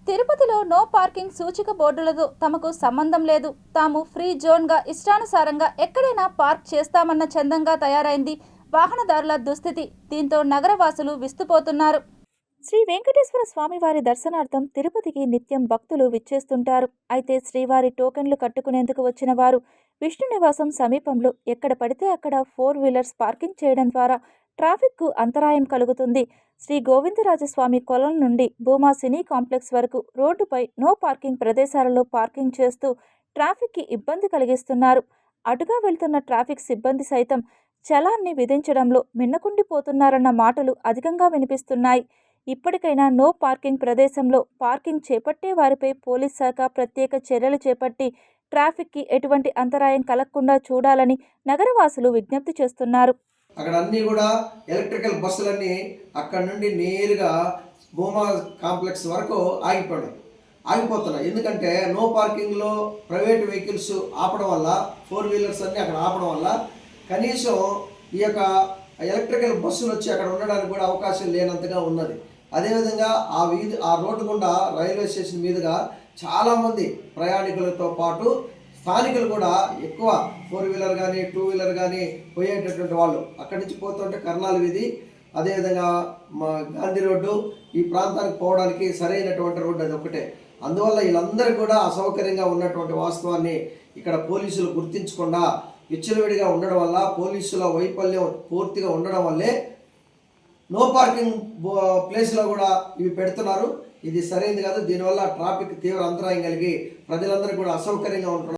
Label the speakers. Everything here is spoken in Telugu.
Speaker 1: తిరుపతిలో నో పార్కింగ్ సూచిక బోర్డులతో తమకు సంబంధం లేదు, తాము ఫ్రీ జోన్గా ఇష్టానుసారంగా ఎక్కడైనా పార్క్ చేస్తామన్న చందంగా తయారైంది వాహనదారుల దుస్థితి. దీంతో నగరవాసులు విస్తుపోతున్నారు. శ్రీ వెంకటేశ్వర స్వామివారి దర్శనార్థం తిరుపతికి నిత్యం భక్తులు విచ్చేస్తుంటారు. అయితే శ్రీవారి టోకెన్లు కట్టుకునేందుకు వచ్చిన వారు విష్ణు నివాసం సమీపంలో ఎక్కడ పడితే అక్కడ 4 వీలర్స్ పార్కింగ్ చేయడం ద్వారా ట్రాఫిక్కు అంతరాయం కలుగుతుంది. శ్రీ గోవిందరాజస్వామి కొలం నుండి భూమా సినీ కాంప్లెక్స్ వరకు రోడ్డుపై నో పార్కింగ్ ప్రదేశాలలో పార్కింగ్ చేస్తూ ట్రాఫిక్కి ఇబ్బంది కలిగిస్తున్నారు. అటుగా వెళ్తున్న ట్రాఫిక్ సిబ్బంది సైతం చలాన్ని విధించడంలో మిన్నకుండిపోతున్నారన్న మాటలు అధికంగా వినిపిస్తున్నాయి. ఇప్పటికైనా నో పార్కింగ్ ప్రదేశంలో పార్కింగ్ చేపట్టే వారిపై పోలీస్ శాఖ ప్రత్యేక చర్యలు చేపట్టి ట్రాఫిక్కి ఎటువంటి అంతరాయం కలగకుండా చూడాలని నగరవాసులు విజ్ఞప్తి చేస్తున్నారు.
Speaker 2: అక్కడ అన్నీ కూడా ఎలక్ట్రికల్ బస్సులన్నీ అక్కడ నుండి నేరుగా భూమా కాంప్లెక్స్ వరకు ఆగిపోతున్నాయి. ఎందుకంటే నో పార్కింగ్లో ప్రైవేట్ వెహికల్స్ ఆపడం వల్ల 4 వీలర్స్ అన్నీ అక్కడ ఆపడం వల్ల కనీసం ఈ యొక్క ఎలక్ట్రికల్ బస్సులు వచ్చి అక్కడ ఉండడానికి కూడా అవకాశం లేనంతగా ఉన్నది. అదేవిధంగా ఆ రోడ్డు గుండా రైల్వే స్టేషన్ మీదుగా చాలామంది ప్రయాణికులతో పాటు స్థానికులు కూడా ఎక్కువ 4 వీలర్ కానీ 2 వీలర్ కానీ పోయేటటువంటి వాళ్ళు అక్కడి నుంచి పోతుంటే కర్నాల వీధి, అదేవిధంగా మా గాంధీ రోడ్డు, ఈ ప్రాంతానికి పోవడానికి సరైనటువంటి రోడ్డు అది ఒకటే. అందువల్ల వీళ్ళందరూ కూడా అసౌకర్యంగా ఉన్నటువంటి వాస్తవాన్ని ఇక్కడ పోలీసులు గుర్తించకుండా విచ్చలవిడిగా ఉండడం వల్ల, పోలీసుల వైఫల్యం పూర్తిగా ఉండడం వల్లే నో పార్కింగ్ ప్లేస్లో కూడా ఇవి పెడుతున్నారు. ఇది సరైనది కాదు. దీనివల్ల ట్రాఫిక్ తీవ్ర అంతరాయం కలిగి ప్రజలందరూ కూడా అసౌకర్యంగా ఉంటున్నారు.